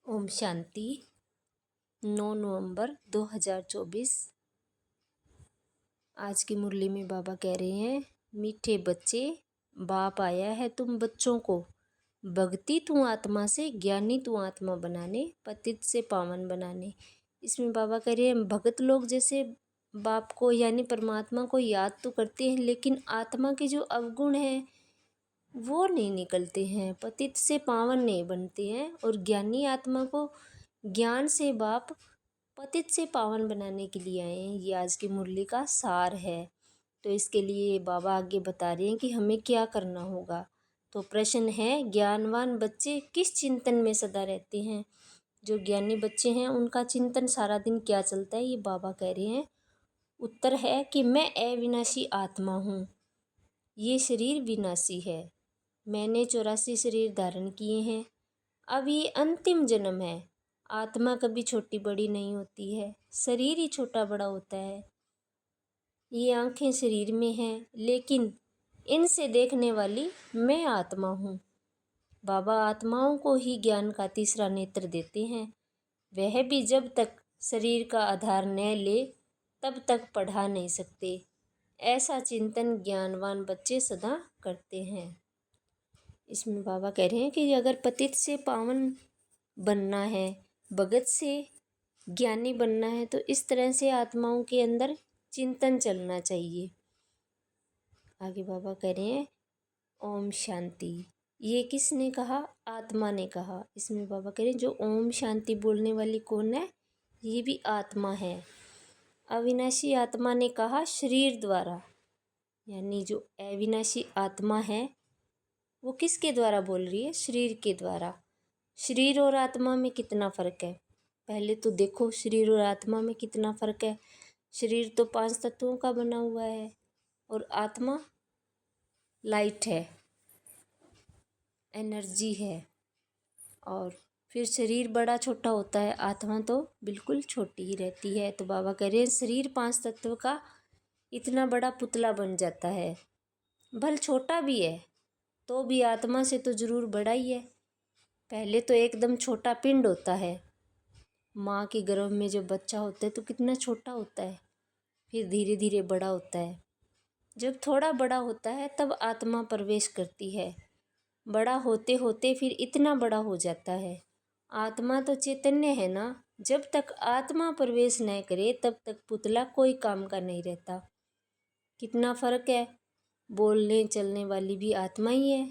ओम शांति। 9 नवंबर 2024। आज की मुरली में बाबा कह रहे हैं, मीठे बच्चे, बाप आया है तुम बच्चों को भक्ति तू आत्मा से, ज्ञानी तू आत्मा बनाने, पतित से पावन बनाने। इसमें बाबा कह रहे हैं, भगत लोग जैसे बाप को यानी परमात्मा को याद तो करते हैं, लेकिन आत्मा के जो अवगुण हैं वो नहीं निकलते हैं, पतित से पावन नहीं बनते हैं। और ज्ञानी आत्मा को ज्ञान से बाप पतित से पावन बनाने के लिए आए हैं। ये आज की मुरली का सार है। तो इसके लिए बाबा आगे बता रहे हैं कि हमें क्या करना होगा। तो प्रश्न है, ज्ञानवान बच्चे किस चिंतन में सदा रहते हैं? जो ज्ञानी बच्चे हैं उनका चिंतन सारा दिन क्या चलता है, ये बाबा कह रहे हैं। उत्तर है कि मैं अविनाशी आत्मा हूँ, ये शरीर विनाशी है। मैंने 84 शरीर धारण किए हैं। अब ये अंतिम जन्म है। आत्मा कभी छोटी बड़ी नहीं होती है, शरीर ही छोटा बड़ा होता है। ये आंखें शरीर में हैं, लेकिन इनसे देखने वाली मैं आत्मा हूँ। बाबा आत्माओं को ही ज्ञान का तीसरा नेत्र देते हैं। वह भी जब तक शरीर का आधार न ले तब तक पढ़ा नहीं सकते। ऐसा चिंतन ज्ञानवान बच्चे सदा करते हैं। इसमें बाबा कह रहे हैं कि अगर पतित से पावन बनना है, भगत से ज्ञानी बनना है, तो इस तरह से आत्माओं के अंदर चिंतन चलना चाहिए। आगे बाबा कह रहे हैं, ओम शांति। ये किसने कहा? आत्मा ने कहा। इसमें बाबा कह रहे हैं, जो ओम शांति बोलने वाली कौन है? ये भी आत्मा है। अविनाशी आत्मा ने कहा शरीर द्वारा, यानी जो अविनाशी आत्मा है वो किसके द्वारा बोल रही है? शरीर के द्वारा। शरीर और आत्मा में कितना फ़र्क है? पहले तो देखो, शरीर और आत्मा में कितना फ़र्क है। शरीर तो 5 तत्वों का बना हुआ है और आत्मा लाइट है, एनर्जी है। और फिर शरीर बड़ा छोटा होता है, आत्मा तो बिल्कुल छोटी ही रहती है। तो बाबा कह रहे हैं, शरीर 5 तत्व का इतना बड़ा पुतला बन जाता है। भले छोटा भी है तो भी आत्मा से तो ज़रूर बड़ा ही है। पहले तो एकदम छोटा पिंड होता है। माँ के गर्भ में जब बच्चा होता है तो कितना छोटा होता है, फिर धीरे धीरे बड़ा होता है। जब थोड़ा बड़ा होता है तब आत्मा प्रवेश करती है। बड़ा होते होते फिर इतना बड़ा हो जाता है। आत्मा तो चैतन्य है ना। जब तक आत्मा प्रवेश न करे तब तक पुतला कोई काम का नहीं रहता। कितना फ़र्क है। बोलने चलने वाली भी आत्मा ही है।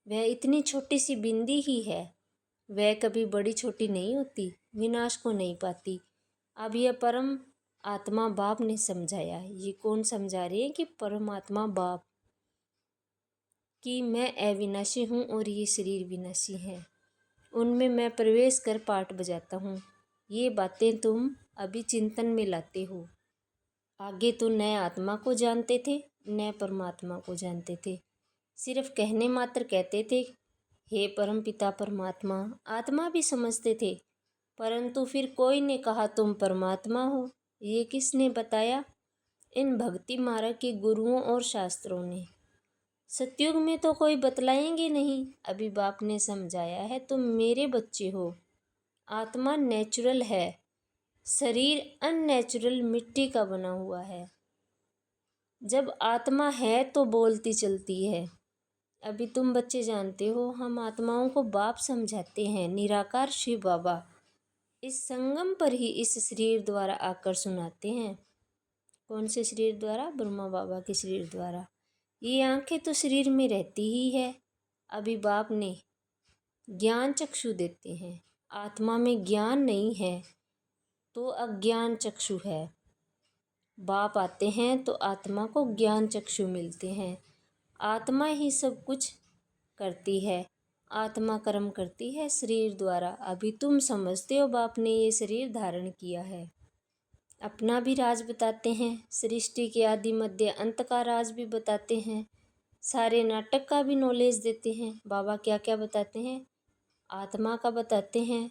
वह इतनी छोटी सी बिंदी ही है, वह कभी बड़ी छोटी नहीं होती, विनाश को नहीं पाती। अब यह परम आत्मा बाप ने समझाया। ये कौन समझा रहे हैं? कि परमात्मा बाप, कि मैं अविनाशी हूँ और ये शरीर विनाशी है। उनमें मैं प्रवेश कर पाठ बजाता हूँ। ये बातें तुम अभी चिंतन में लाते हो। आगे तो न आत्मा को जानते थे न परमात्मा को जानते थे। सिर्फ कहने मात्र कहते थे, हे परम पिता परमात्मा। आत्मा भी समझते थे, परंतु फिर कोई ने कहा तुम परमात्मा हो। ये किसने बताया? इन भक्ति मार्ग के गुरुओं और शास्त्रों ने। सतयुग में तो कोई बतलाएंगे नहीं। अभी बाप ने समझाया है, तुम मेरे बच्चे हो। आत्मा नेचुरल है, शरीर अननेचुरल मिट्टी का बना हुआ है। जब आत्मा है तो बोलती चलती है। अभी तुम बच्चे जानते हो, हम आत्माओं को बाप समझाते हैं, निराकार शिव बाबा। इस संगम पर ही इस शरीर द्वारा आकर सुनाते हैं। कौन से शरीर द्वारा? ब्रह्मा बाबा के शरीर द्वारा। ये आंखें तो शरीर में रहती ही है। अभी बाप ने ज्ञान चक्षु देते हैं। आत्मा में ज्ञान नहीं है तो अज्ञान चक्षु है। बाप आते हैं तो आत्मा को ज्ञान चक्षु मिलते हैं। आत्मा ही सब कुछ करती है, आत्मा कर्म करती है शरीर द्वारा। अभी तुम समझते हो बाप ने ये शरीर धारण किया है। अपना भी राज बताते हैं, सृष्टि के आदि मध्य अंत का राज भी बताते हैं। सारे नाटक का भी नॉलेज देते हैं। बाबा क्या क्या बताते हैं? आत्मा का बताते हैं,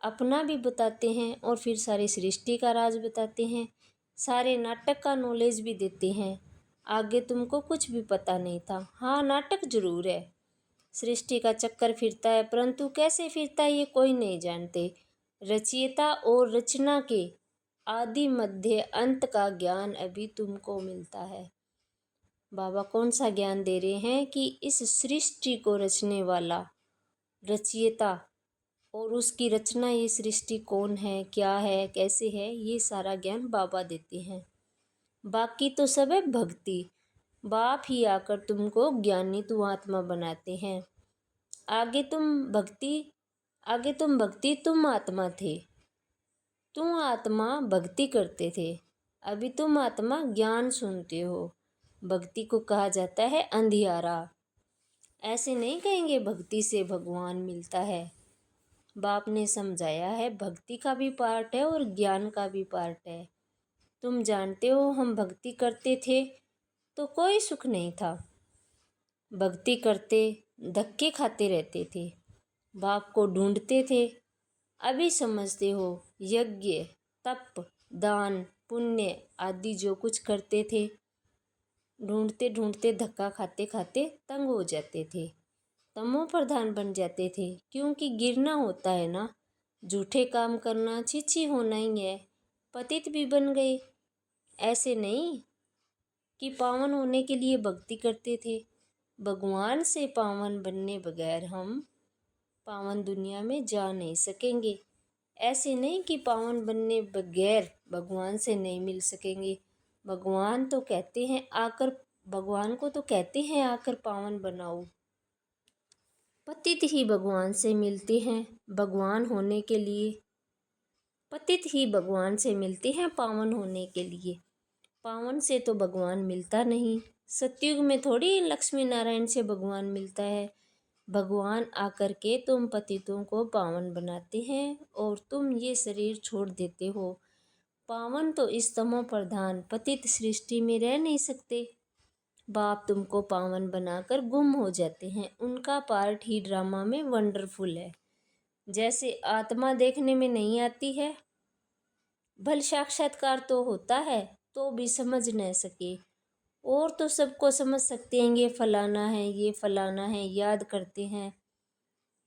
अपना भी बताते हैं, और फिर सारी सृष्टि का राज बताते हैं। सारे नाटक का नॉलेज भी देते हैं। आगे तुमको कुछ भी पता नहीं था। हाँ, नाटक जरूर है, सृष्टि का चक्कर फिरता है, परंतु कैसे फिरता है ये कोई नहीं जानते। रचयिता और रचना के आदि मध्य अंत का ज्ञान अभी तुमको मिलता है। बाबा कौन सा ज्ञान दे रहे हैं कि इस सृष्टि को रचने वाला रचयिता और उसकी रचना, ये सृष्टि कौन है, क्या है, कैसे है, ये सारा ज्ञान बाबा देते हैं। बाकी तो सब है भक्ति। बाप ही आकर तुमको ज्ञानी तू आत्मा बनाते हैं। आगे तुम भक्ति तुम आत्मा थे। तुम आत्मा भक्ति करते थे, अभी तुम आत्मा ज्ञान सुनते हो। भक्ति को कहा जाता है अंधियारा। ऐसे नहीं कहेंगे भक्ति से भगवान मिलता है। बाप ने समझाया है भक्ति का भी पार्ट है और ज्ञान का भी पार्ट है। तुम जानते हो हम भक्ति करते थे तो कोई सुख नहीं था। भक्ति करते धक्के खाते रहते थे, बाप को ढूंढते थे। अभी समझते हो यज्ञ, तप, दान, पुण्य आदि जो कुछ करते थे, ढूंढते ढूंढते धक्का खाते खाते तंग हो जाते थे, तमो प्रधान बन जाते थे। क्योंकि गिरना होता है ना, झूठे काम करना, छीछी होना ही है। पतित भी बन गए। ऐसे नहीं कि पावन होने के लिए भक्ति करते थे। भगवान से पावन बनने बगैर हम पावन दुनिया में जा नहीं सकेंगे। ऐसे नहीं कि पावन बनने बगैर भगवान से नहीं मिल सकेंगे। भगवान तो कहते हैं आकर, भगवान को तो कहते हैं आकर पावन बनाओ। पतित ही भगवान से मिलते हैं भगवान होने के लिए। पतित ही भगवान से मिलते हैं पावन होने के लिए। पावन से तो भगवान मिलता नहीं। सतयुग में थोड़ी लक्ष्मी नारायण से भगवान मिलता है। भगवान आकर के तुम पतितों को पावन बनाते हैं और तुम ये शरीर छोड़ देते हो। पावन तो इस तमो प्रधान पतित सृष्टि में रह नहीं सकते। बाप तुमको पावन बनाकर गुम हो जाते हैं। उनका पार्ट ही ड्रामा में वंडरफुल है। जैसे आत्मा देखने में नहीं आती है, भल साक्षात्कार तो होता है तो भी समझ न सके। और तो सबको समझ सकते हैं ये फलाना है, ये फलाना है, याद करते हैं,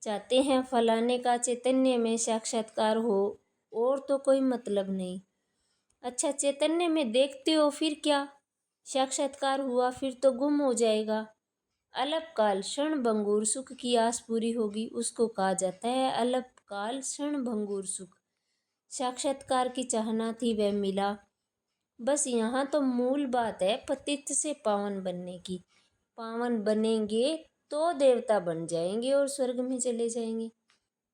चाहते हैं फलाने का चैतन्य में साक्षात्कार हो, और तो कोई मतलब नहीं। अच्छा चैतन्य में देखते हो फिर क्या, साक्षात्कार हुआ फिर तो गुम हो जाएगा। अल्पकाल क्षण भंगुर सुख की आस पूरी होगी, उसको कहा जाता है अल्पकाल क्षण भंगुर सुख। साक्षात्कार की चाहना थी, वह मिला। बस यहाँ तो मूल बात है पतित से पावन बनने की। पावन बनेंगे तो देवता बन जाएंगे और स्वर्ग में चले जाएंगे।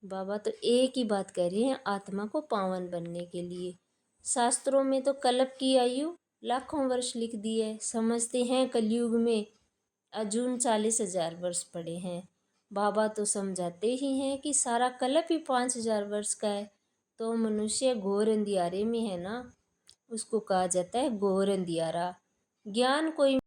बाबा तो एक ही बात कह रहे हैं आत्मा को पावन बनने के लिए। शास्त्रों में तो कल्प की आयु लाखों वर्ष लिख दी है। समझते हैं कलयुग में अर्जुन 40,000 वर्ष पड़े हैं। बाबा तो समझाते ही हैं कि सारा कल्प ही 5,000 वर्ष का है। तो मनुष्य घोर अंधियारे में है ना, उसको कहा जाता है घोर अंधियारा। ज्ञान कोई